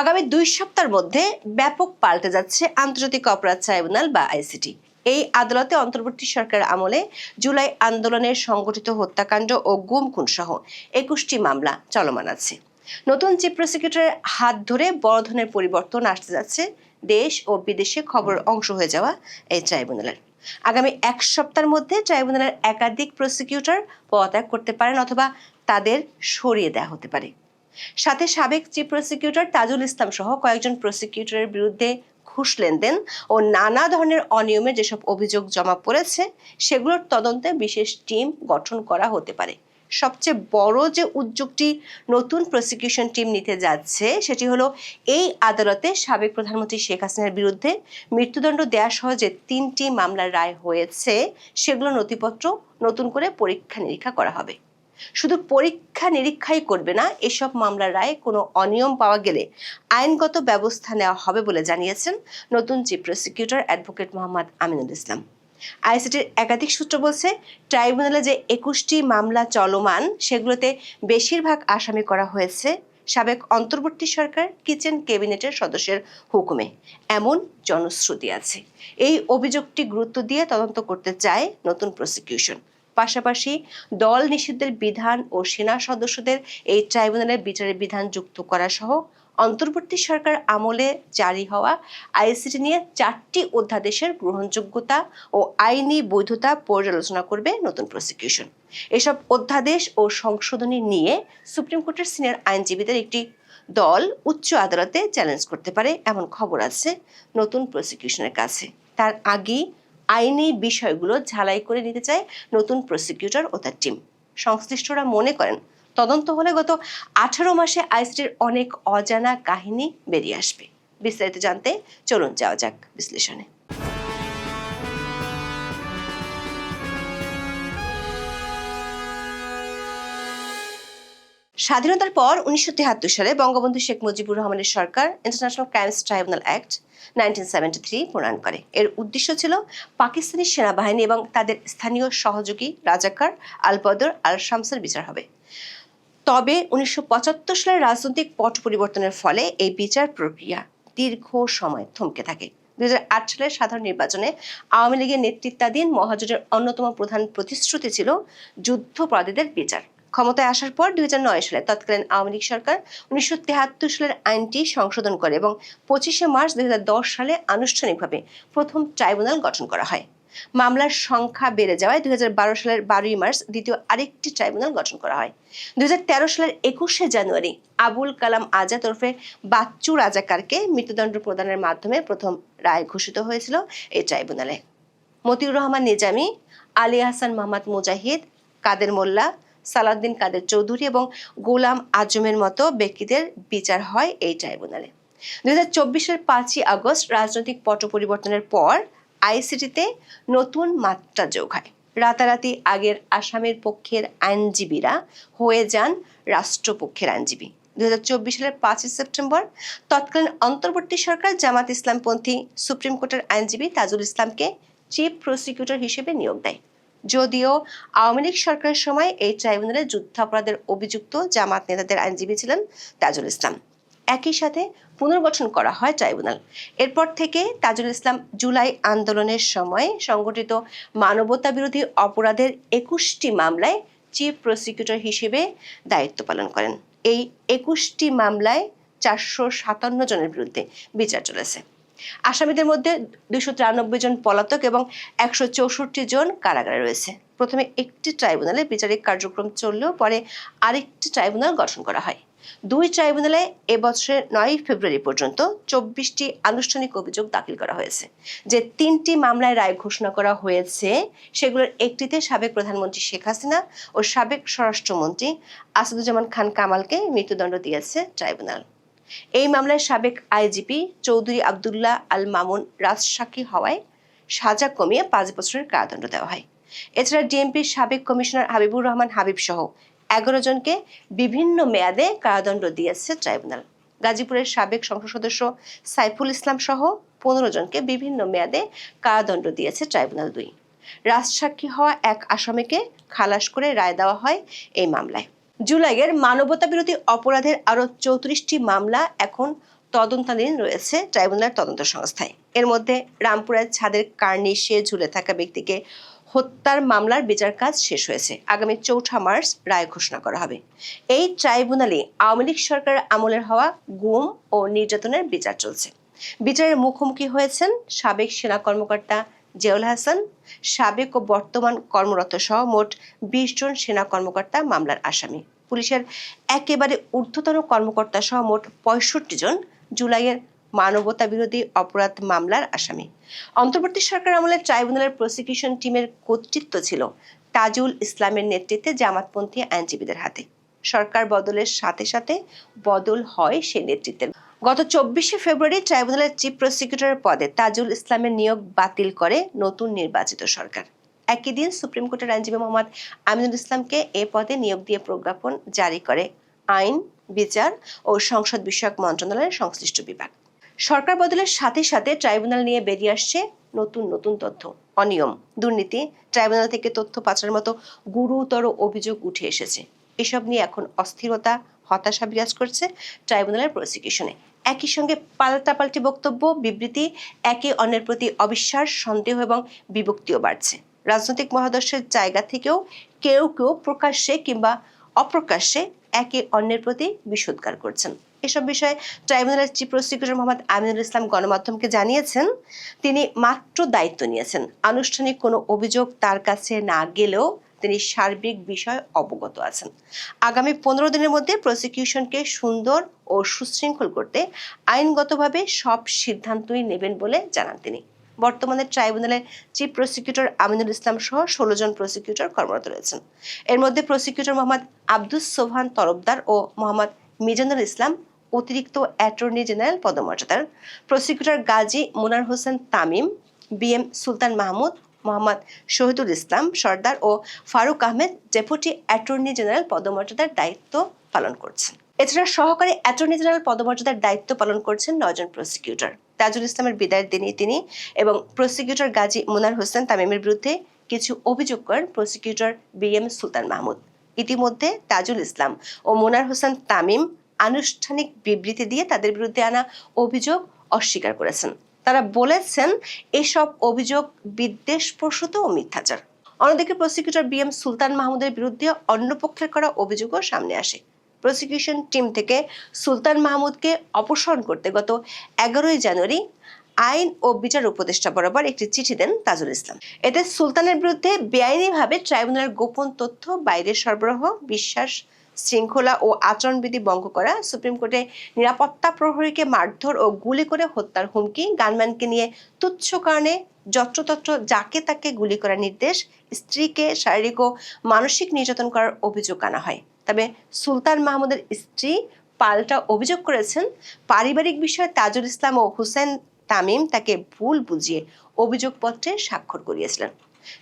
আগামী 2 সপ্তাহের মধ্যে ব্যাপক পাল্টে যাচ্ছে আন্তর্জাতিক অপরাধ ট্রাইব্যুনাল বা আইসিটি। এই আদালতে অন্তর্বর্তী সরকার আমলে জুলাই আন্দোলনের সংগঠিত হত্যাকাণ্ড ও গুম খুন সহ 21টি মামলা চলমান আছে। নতুন চিফ প্রসিকিউটরের হাত ধরে বড় ধরনের পরিবর্তন আসতে যাচ্ছে দেশ ও বিদেশে খবরের অংশ হয়ে যাওয়া এই ট্রাইব্যুনালের। আগামী 1 সপ্তাহের মধ্যে ট্রাইব্যুনালের একাধিক প্রসিকিউটর পদত্যাগ করতে পারেন অথবা তাদের সরিয়ে দেওয়া হতে পারে। সাথে সাবেক চিফ প্রসিকিউটর তাজুল ইসলাম সহ কয়েকজন প্রসিকিউটরের বিরুদ্ধে ঘুষ লেনদেন ও নানা ধরনের অনিয়মের যেসব অভিযোগ জমা পড়েছে সেগুলোর তদন্তে বিশেষ টিম গঠন করা হতে পারে। সবচেয়ে বড় যে উদ্যোগটি নতুন প্রসিকিউশন টিম নিতে যাচ্ছে সেটি হলো এই আদালতে সাবেক প্রধানমন্ত্রী শেখ হাসিনার বিরুদ্ধে মৃত্যুদণ্ড দেয়া সহ যে 3টি মামলার রায় হয়েছে সেগুলো নথিপত্র নতুন করে পরীক্ষা নিরীক্ষা করা হবে। শুধু পরীক্ষা নিরীক্ষাই করবে না, এসব মামলার রায়ে কোনো অনিয়ম পাওয়া গেলে আইনগত ব্যবস্থা নেওয়া হবে বলে জানিয়েছেন নতুন chief prosecutor advocate Mohammad Aminul Islam. আইসিটির একাধিক সূত্র বলছে, ট্রাইব্যুনালে যে 21টি মামলা চলমান সেগুলোতে বেশিরভাগ আসামি করা হয়েছে সাবেক অন্তর্বর্তী সরকার কিচেন ক্যাবিনেটের সদস্যের হুকুমে, এমন জনশ্রুতি আছে। এই অভিযোগটি গুরুত্ব দিয়ে তদন্ত করতে চায় নতুন প্রসিকিউশন। পাশাপাশি দল নিষিদ্ধের বিধান ও সেনা সদস্যদের এই ট্রাইব্যুনালের বিচারের বিধান যুক্ত করা সহ অন্তর্বর্তী সরকার আমলে জারি হওয়া আইসিটি নিয়ে 4টি অধ্যাদেশের গ্রহণযোগ্যতা ও আইনি বৈধতা পর্যালোচনা করবে নতুন প্রসিকিউশন। এসব অধ্যাদেশ ও সংশোধনী নিয়ে সুপ্রিম কোর্টের সিনিয়র আইনজীবীদের একটি দল উচ্চ আদালতে চ্যালেঞ্জ করতে পারে এমন খবর আছে নতুন প্রসিকিউশনের কাছে। তার আগেই আইনি বিষয়গুলো ঝালাই করে নিতে চায় নতুন প্রসিকিউটর ও তার টিম। সংশ্লিষ্টরা মনে করেন, তদন্ত হলে গত 18 মাসে আইসিটির অনেক অজানা কাহিনী বেরিয়ে আসবে। বিস্তারিত জানতে চলুন যাওয়া যাক বিশ্লেষণে। স্বাধীনতার পর 1973 সালে বঙ্গবন্ধু শেখ মুজিবুর রহমানের সরকার ইন্টারন্যাশনাল ক্রাইমস ট্রাইব্যুনাল অ্যাক্ট 1973 প্রণয়ন করে। এর উদ্দেশ্য ছিল পাকিস্তানি সেনাবাহিনী এবং তাদের স্থানীয় সহযোগী রাজাকার আল-বদর আল-শামসের বিচার হবে। তবে 1975 সালের রাজনৈতিক পট পরিবর্তনের ফলে এই বিচার প্রক্রিয়া দীর্ঘ সময় থমকে থাকে। 2008 সালের সাধারণ নির্বাচনে আওয়ামী লীগের নেতৃত্বাধীন মহাজোটের অন্যতম প্রধান প্রতিশ্রুতি ছিল যুদ্ধাপরাধীদের বিচার। ক্ষমতায় আসার পর 2009 সালে তৎকালীন আওয়ামী লীগ সরকার 1973 সালের আইনটি সংশোধন করে এবং 25শে মার্চ 2010 সালে আনুষ্ঠানিকভাবে প্রথম ট্রাইব্যুনাল গঠন করা হয়। মামলার সংখ্যা বেড়ে যাওয়ায় 2012 সালের 12ই মার্চ দ্বিতীয় আরেকটি ট্রাইব্যুনাল গঠন করা হয়। 2013 সালের 21শে জানুয়ারি আবুল কালাম আজাদ ওরফে বাচ্চু রাজাকারকে মৃত্যুদণ্ড প্রদানের মাধ্যমে প্রথম রায় ঘোষিত হয়েছিল এই ট্রাইব্যুনালে। মতিউর রহমান নিজামী, আলী হাসান মোহাম্মদ মুজাহিদ, কাদের মোল্লা, সালাউদ্দিন কাদের চৌধুরী এবং গোলাম আজমের মতো ব্যক্তিদের বিচার হয় এই ট্রাইব্যুনালে। 2024 সালের 5ই আগস্ট রাজনৈতিক পট পরিবর্তনের পর আইসিটিতে নতুন মাত্রা যোগ হয়। রাতারাতি আগের আসামির পক্ষের আইনজীবীরা হয়ে যান রাষ্ট্রপক্ষের আইনজীবী। 2024 সালের 5ই সেপ্টেম্বর তৎকালীন অন্তর্বর্তী সরকার জামাত ইসলামপন্থী সুপ্রিম কোর্টের আইনজীবী তাজুল ইসলামকে চিফ প্রসিকিউটর হিসেবে নিয়োগ দেয়। যদিও আওয়ামী লীগ সরকারের সময় এই ট্রাইব্যুনালে যুদ্ধাপরাধের অভিযুক্ত জামাত নেতাদের আইনজীবী ছিলেন তাজুল ইসলাম। একই সাথে পুনর্গঠন করা হয় ট্রাইব্যুনাল। এরপর থেকে তাজুল ইসলাম জুলাই আন্দোলনের সময় সংগঠিত মানবতা বিরোধী অপরাধের 21টি মামলায় চিফ প্রসিকিউটর হিসেবে দায়িত্ব পালন করেন। এই 21টি মামলায় 457 জনের বিরুদ্ধে বিচার চলেছে। আসামিদের মধ্যে 293 জন পলাতক এবং 164 জন কারাগারে রয়েছে। প্রথমে একটি ট্রাইব্যুনালে বিচারিক কার্যক্রম চললেও পরে আরেকটি ট্রাইব্যুনাল গঠন করা হয়। 2 ট্রাইব্যুনালে এবছরের 9 ফেব্রুয়ারি পর্যন্ত 24টি আনুষ্ঠানিক অভিযোগ দাখিল করা হয়েছে। যে 3টি মামলায় রায় ঘোষণা করা হয়েছে সেগুলোর একটিতে সাবেক প্রধানমন্ত্রী শেখ হাসিনা ও সাবেক স্বরাষ্ট্রমন্ত্রী আসাদুজ্জামান খান কামালকে মৃত্যুদণ্ড দিয়েছে ট্রাইব্যুনাল। এই মামলায় সাবেক আইজিপি চৌধুরী আব্দুল্লাহ আল মামুন রাজসাক্ষী হওয়ায় সাজা কমিয়ে 5 বছরের কারাদণ্ড দেওয়া হয়। এছাড়া ডিএমপির সাবেক কমিশনার হাবিবুর রহমান হাবিব সহ 11 জনকে বিভিন্ন মেয়াদে কারাদণ্ড দিয়েছে ট্রাইব্যুনাল। গাজীপুরের সাবেক সংসদ সদস্য সাইফুল ইসলাম সহ 15 জনকে বিভিন্ন মেয়াদে কারাদণ্ড দিয়েছে ট্রাইব্যুনাল 2। রাজসাক্ষী হওয়া এক আসামিকে খালাস করে রায় দেওয়া হয় এই মামলায়। জুলাইয়ের মানবতা বিরোধী অপরাধের আরো 34টি মামলা এখন তদন্তাধীন রয়েছে ট্রাইব্যুনালের তদন্ত সংস্থায়। এর মধ্যে রামপুরার ছাদের কার্নিশে ঝুলে থাকা ব্যক্তিকে হত্যার মামলার বিচার কাজ শেষ হয়েছে। আগামী 4 মার্চ রায় ঘোষণা করা হবে। এই ট্রাইব্যুনালে আওয়ামী লীগ সরকারের আমলের হওয়া গুম ও নির্যাতনের বিচার চলছে। বিচারের মুখোমুখি হয়েছেন সাবেক সেনা কর্মকর্তা জিয়াউল হাসান, সাবেক ও বর্তমান কর্মরত সহ মোট 20 জন সেনা কর্মকর্তা মামলার আসামি। পুলিশের একেবারে ঊর্ধ্বতন কর্মকর্তা সহ মোট 65 জন জুলাইয়ের মানবতা বিরোধী অপরাধ মামলার আসামি। অন্তর্বর্তী সরকার আমলে ট্রাইব্যুনালের প্রসিকিউশন টিমের কর্তৃত্ব ছিল তাজুল ইসলামের নেতৃত্বে জামাতপন্থী আইনজীবীদের হাতে। সরকার বদলের সাথে সাথে বদল হয় সেই নেতৃত্বের। গত 24 ফেব্রুয়ারি ট্রাইব্যুনালের চিফ প্রসিকিউটরের পদে তাজুল ইসলামের নিয়োগ বাতিল করে নতুন নির্বাচিত সরকার। একই দিন সুপ্রিম কোর্টের আইনজীবী মোহাম্মদ আমিনুল ইসলামকে এ পদে নিয়োগ দিয়ে প্রজ্ঞাপন জারি করে আইন, বিচার ও সংসদ বিষয়ক মন্ত্রণালয়ের সংশ্লিষ্ট বিভাগ। সরকার বদলের সাথে সাথে ট্রাইব্যুনাল নিয়ে বেরিয়ে আসছে নতুন নতুন তথ্য। অনিয়ম, দুর্নীতি, ট্রাইব্যুনাল থেকে তথ্য পাচারের মতো গুরুতর অভিযোগ উঠে এসেছে। এসব নিয়ে এখন অস্থিরতা, হতাশা বিরাজ করছে ট্রাইব্যুনালের প্রসিকিউশনে। একই সঙ্গে পাল্টাপাল্টি বক্তব্য, বিবৃতি, একে অন্যের প্রতি অবিশ্বাস, সন্দেহ এবং বিভক্তিও বাড়ছে। রাজনৈতিক মহাদর্শের জায়গা থেকেও কেউ কেউ প্রকাশ্যে কিংবা অপ্রকাশ্যে একে অন্যের প্রতি বিষোদ্গার করছেন। এসব বিষয়ে ট্রাইব্যুনালের চিফ প্রসিকিউটর মোহাম্মদ আমিনুল ইসলাম গণমাধ্যমকে জানিয়েছেন, তিনি মাত্র দায়িত্ব নিয়েছেন। আনুষ্ঠানিক কোনো অভিযোগ তার কাছে না গেলেও তিনি সার্বিক বিষয় অবগত আছেন। আগামী 15 দিনের মধ্যে প্রসিকিউশনকে সুন্দর ও সুশৃঙ্খল করতে আইনগতভাবে সব সিদ্ধান্তই নেবেন বলে জানান তিনি। বর্তমানে ট্রাইব্যুনালের চিফ প্রসিকিউটর আমিনুল ইসলাম সহ 16 জন প্রসিকিউটর কর্মরত রয়েছেন। এর মধ্যে প্রসিকিউটর মোহাম্মদ আব্দুস সোবহান তরফদার ও মোহাম্মদ মিজানুল ইসলাম অতিরিক্ত অ্যাটর্নি জেনারেল পদমর্যাদার, প্রসিকিউটর গাজী মোনার হোসেন তামিম, বিএম সুলতান মাহমুদ, মোহাম্মদ শহীদুল ইসলাম সর্দার ও Faruk Ahmed deputy attorney general পদমর্যাদার দায়িত্ব পালন করছেন। এছাড়া সহকারী অ্যাটর্নি জেনারেল পদমর্যাদার দায়িত্ব পালন করছেন 9 জন প্রসিকিউটর। তাজুল ইসলামের বিদায়ের দিনই তিনি এবং প্রসিকিউটর গাজী মোনার হোসেন তামিমের বিরুদ্ধে কিছু অভিযোগ করেন প্রসিকিউটর বিএম সুলতান মাহমুদ। ইতিমধ্যে তাজুল ইসলাম ও মোনার হোসেন তামিম আনুষ্ঠানিক বিবৃতি দিয়ে তাদের বিরুদ্ধে আনা অভিযোগ অস্বীকার করেছেন। তারা বলেছেন এসব অভিযোগ বিদ্বেষপ্রসূত ও মিথ্যাচার। অন্যদিকে প্রসিকিউটর বিএম সুলতান মাহমুদের বিরুদ্ধে অন্য পক্ষের করা অভিযোগও সামনে আসে। প্রসিকিউশন টিম থেকে সুলতান মাহমুদকে অপসারণ করতে গত 11 জানুয়ারি আইন ও বিচার উপদেষ্টা বরাবর একটি চিঠি দেন তাজুল ইসলাম। এতে সুলতানের বিরুদ্ধে বেআইনিভাবে ট্রাইব্যুনালের গোপন তথ্য বাইরে সরবরাহ, বিশ্বাস শৃঙ্খলা ও আচরণবিধি ভঙ্গ করা, সুপ্রিম কোর্টে নিরাপত্তা প্রহরীকে মারধর ও গুলি করে হত্যার হুমকি, গানম্যানকে নিয়ে তুচ্ছ কারণে যত্রতত্র যাকে তাকে গুলি করার নির্দেশ, স্ত্রীকে শারীরিক ও মানসিক নির্যাতন করার অভিযোগ আনা হয়। তবে সুলতান মাহমুদের স্ত্রী পাল্টা অভিযোগ করেছেন, পারিবারিক বিষয়ে তাজুল ইসলাম ও হুসেন তামিম তাকে ভুল বুঝিয়ে অভিযোগপত্রে স্বাক্ষর করিয়েছিলেন।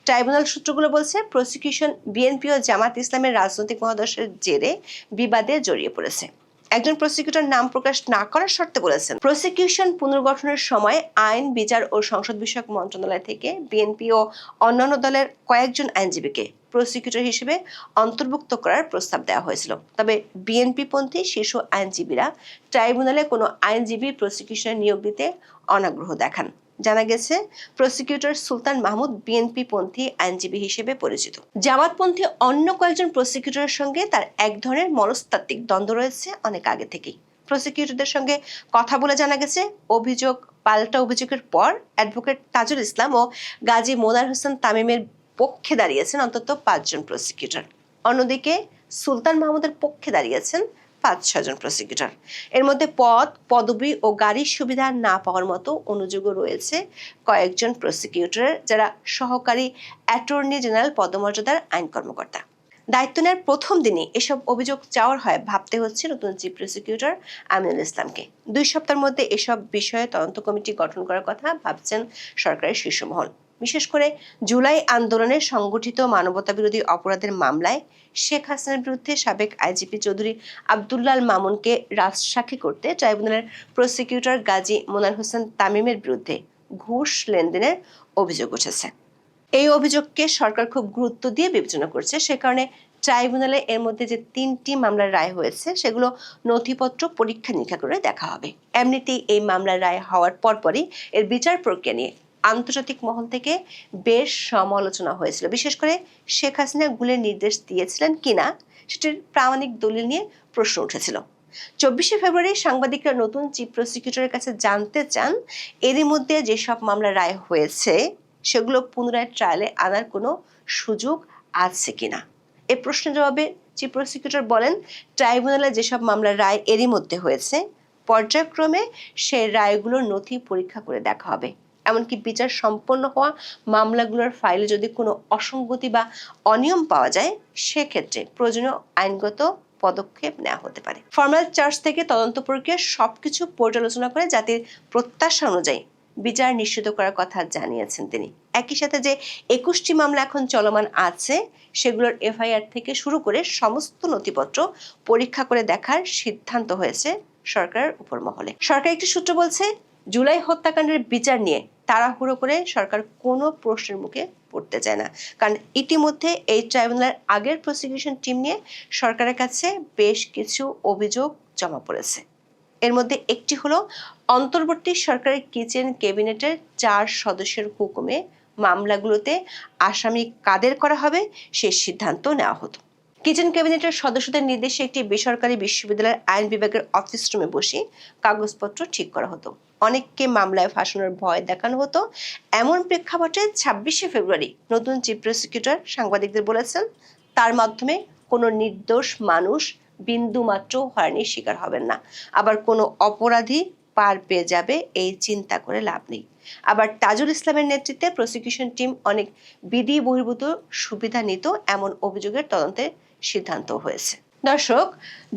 ট্রাইব্যুনাল সূত্রগুলো বলছে, প্রসিকিউশন বিএনপি ও জামাত ইসলামের রাজনৈতিক মহাদর্শের জেরে বিবাদে জড়িয়ে পড়েছে। একজন প্রসিকিউটর নাম প্রকাশ না করার শর্তে বলেছেন, প্রসিকিউশন পুনর্গঠনের সময় আইন, বিচার ও সংসদ বিষয়ক মন্ত্রণালয় থেকে বিএনপি ও অন্যান্য দলের কয়েকজন আইনজীবীকে প্রসিকিউটর হিসেবে অন্তর্ভুক্ত করার প্রস্তাব দেওয়া হয়েছিল। তবে বিএনপিপন্থী শীর্ষ আইনজীবীরা ট্রাইব্যুনালে কোনো আইনজীবী প্রসিকিউশনে নিয়োগ দিতে অনাগ্রহ দেখান। জানা গেছে, প্রসিকিউটর সুলতান মাহমুদ বিএনপি পন্থী আইনজীবী হিসেবে পরিচিত। জামাতপন্থী অন্য কয়েকজন প্রসিকিউটরের সঙ্গে তার এক ধরনের মনস্তাত্ত্বিক দ্বন্দ্ব রয়েছে অনেক আগে থেকেই। প্রসিকিউটরদের সঙ্গে কথা বলে জানা গেছে, অভিযোগ পাল্টা অভিযোগের পর অ্যাডভোকেট তাজুল ইসলাম ও গাজী মোনার হোসেন তামিমের পক্ষে দাঁড়িয়েছেন অন্তত 5 জন প্রসিকিউটর। অন্যদিকে সুলতান মাহমুদের পক্ষে দাঁড়িয়েছেন 5-6 জন প্রসিকিউটর। এর মধ্যে পদ, পদবি ও গাড়ির সুবিধা না পাওয়ার মতো অনুযোগও রয়েছে কয়েকজন প্রসিকিউটরের, যারা সহকারী অ্যাটর্নি জেনারেল পদমর্যাদার আইন কর্মকর্তা। দায়িত্ব নেওয়ার প্রথম দিনই এসব অভিযোগ চাওয়ার হয় ভাবতে হচ্ছে নতুন চিফ প্রসিকিউটর আমিনুল ইসলামকে। 2 সপ্তাহের মধ্যে এসব বিষয়ে তদন্ত কমিটি গঠন করার কথা ভাবছেন সরকারের শীর্ষ মহল। বিশেষ করে জুলাই আন্দোলনে সংগঠিত মানবতা বিরোধী অপরাধের মামলায় শেখ হাসিনার বিরুদ্ধে সাবেক আইজিপি চৌধুরী আব্দুল্লাহ মামুনকে রাজসাক্ষী করতে ট্রাইব্যুনালের প্রসিকিউটর গাজী মোনার হোসেন তামিমের বিরুদ্ধে ঘুষ লেনদেনের অভিযোগ উঠেছে। এই অভিযোগকে সরকার খুব গুরুত্ব দিয়ে বিবেচনা করছে। সে কারণে ট্রাইব্যুনালে এর মধ্যে যে 3টি মামলার রায় হয়েছে সেগুলো নথিপত্র পরীক্ষা নিরীক্ষা করে দেখা হবে। এমনিতেই এই মামলার রায় হওয়ার পরপরই এর বিচার প্রক্রিয়া নিয়ে আন্তর্জাতিক মহল থেকে বেশ সমালোচনা হয়েছিল। বিশেষ করে শেখ হাসিনা গুলের নির্দেশ দিয়েছিলেন কিনা সেটির প্রামাণিক দলিল নিয়ে প্রশ্ন উঠেছিল। 24শে ফেব্রুয়ারি সাংবাদিকরা নতুন চিফ প্রসিকিউটরের কাছে জানতে চান এরই মধ্যে যেসব মামলা রায় হয়েছে সেগুলো পুনরায় ট্রায়ালে আনার কোনো সুযোগ আছে কিনা। এই প্রশ্নের জবাবে চিফ প্রসিকিউটর বলেন, ট্রাইব্যুনালে যেসব মামলার রায় এরই মধ্যে হয়েছে পর্যায়ক্রমে সেই রায়গুলোর নথি পরীক্ষা করে দেখা হবে। এমনকি বিচার সম্পন্ন হওয়া মামলাগুলোর ফাইলে যদি কোনো অসঙ্গতি বা অনিয়ম পাওয়া যায় সেক্ষেত্রে প্রয়োজনীয় আইনগত পদক্ষেপ নেওয়া হতে পারে। ফর্মাল চার্জ থেকে তদন্ত প্রক্রিয়া সবকিছু পর্যালোচনা করে জাতির প্রত্যাশা অনুযায়ী বিচার নিশ্চিত করার কথা জানিয়েছেন তিনি। একই সাথে যে 21টি মামলা এখন চলমান আছে সেগুলোর এফআইআর থেকে শুরু করে সমস্ত নথিপত্র পরীক্ষা করে দেখার সিদ্ধান্ত হয়েছে সরকারের উপর মহলে। সরকার একটি সূত্র বলছে, জুলাই হত্যাকাণ্ডের বিচার নিয়ে তাড়াহুড়ো করে সরকার কোনো প্রশ্নের মুখে পড়তে চায় না, কারণ ইতিমধ্যে এই ট্রাইব্যুনালের আগের প্রসিকিউশন টিম নিয়ে সরকারের কাছে বেশ কিছু অভিযোগ জমা পড়েছে। এর মধ্যে একটি হলো অন্তর্বর্তী সরকারের কিচেন ক্যাবিনেটের 4 সদস্যের হুকুমে মামলাগুলোতে আসামি কাদের করা হবে সেই সিদ্ধান্ত নেওয়া হতো। কিচেন ক্যাবিনেটের সদস্যদের নির্দেশে একটি বেসরকারি বিশ্ববিদ্যালয়ের আইন বিভাগের অফিস রুমে বসে কাগজপত্র ঠিক করা হতো। অনেককে মামলায় ফাঁসানোর ভয় দেখানো হতো। এমন প্রেক্ষাপটে 26শে ফেব্রুয়ারি নতুন চিফ প্রসিকিউটর সাংবাদিকদের বলেছেন তার মাধ্যমে কোনো নির্দোষ মানুষ বিন্দুমাত্র হয়রানির শিকার হবেন না। আবার কোনো অপরাধী পার পেয়ে যাবে এই চিন্তা করে লাভ নেই। আবার তাজুল ইসলামের নেতৃত্বে প্রসিকিউশন টিম অনেক বিধি বহির্ভূত সুবিধা নিত এমন অভিযোগের তদন্তের সিদ্ধান্ত হয়েছে। দর্শক,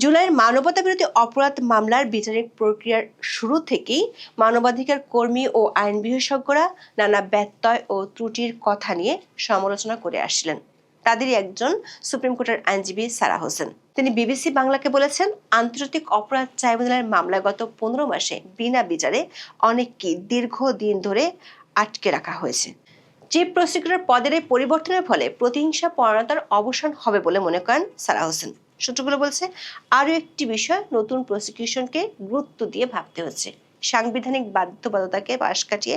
জুলাইয়ের মানবতা বিরোধী অপরাধ মামলার বিচারিক প্রক্রিয়ার শুরু থেকেই মানবাধিকার কর্মী ও আইন বিশেষজ্ঞরা নানা ব্যত্যয় ও ত্রুটির কথা নিয়ে সমালোচনা করে আসছিলেন। তাদেরই একজন সুপ্রিম কোর্টের আইনজীবী সারা হোসেন। তিনি বিবিসি বাংলাকে বলেছেন, আন্তর্জাতিক অপরাধ ট্রাইব্যুনালের মামলায় গত 15 মাসে বিনা বিচারে অনেককে দীর্ঘদিন ধরে আটকে রাখা হয়েছে। চিফ প্রসিকিউটর পদের এই পরিবর্তনের ফলে প্রতিহিংসা পরায়ণতার অবসান হবে বলে মনে করেন সারা হোসেন। সূত্রগুলো বলছে, আরও একটি বিষয় নতুন প্রসিকিউশনকে গুরুত্ব দিয়ে ভাবতে হচ্ছে। সাংবিধানিক বাধ্যবাধকতাকে পাশ কাটিয়ে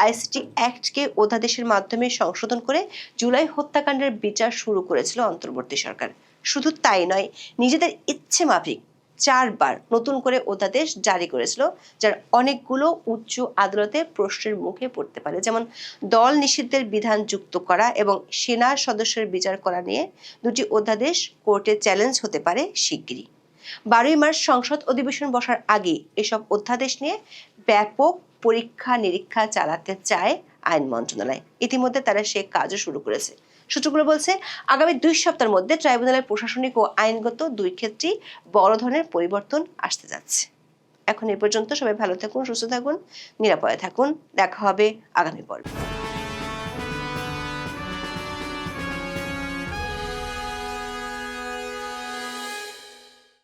আইসিটি অ্যাক্টকে অধ্যাদেশের মাধ্যমে সংশোধন করে জুলাই হত্যাকাণ্ডের বিচার শুরু করেছিল অন্তর্বর্তী সরকার। শুধু তাই নয়, নিজেদের ইচ্ছে মাফিক 4 বার নতুন করে অধ্যাদেশ জারি করেছিল, যার অনেকগুলো উচ্চ আদালতে প্রশ্নের মুখে পড়তে পারে। যেমন দল নিষিদ্ধের বিধান যুক্ত করা এবং সেনা সদস্যের বিচার করা নিয়ে 2টি অধ্যাদেশ কোর্টে চ্যালেঞ্জ হতে পারে শিগগিরই। 12ই মার্চ সংসদ অধিবেশন বসার আগে এসব অধ্যাদেশ নিয়ে ব্যাপক পরীক্ষা নিরীক্ষা চালাতে চায় আইন মন্ত্রণালয়। ইতিমধ্যে তারা সে কাজও শুরু করেছে। সূত্রগুলো বলছে, আগামী 2 সপ্তাহের মধ্যে ট্রাইব্যুনালের প্রশাসনিক ও আইনগত 2 ক্ষেত্রেই বড় ধরনের পরিবর্তন আসতে যাচ্ছে। এখন এ পর্যন্ত। সবাই ভালো থাকুন, সুস্থ থাকুন, নিরাপদে থাকুন। দেখা হবে আগামী পর্বে।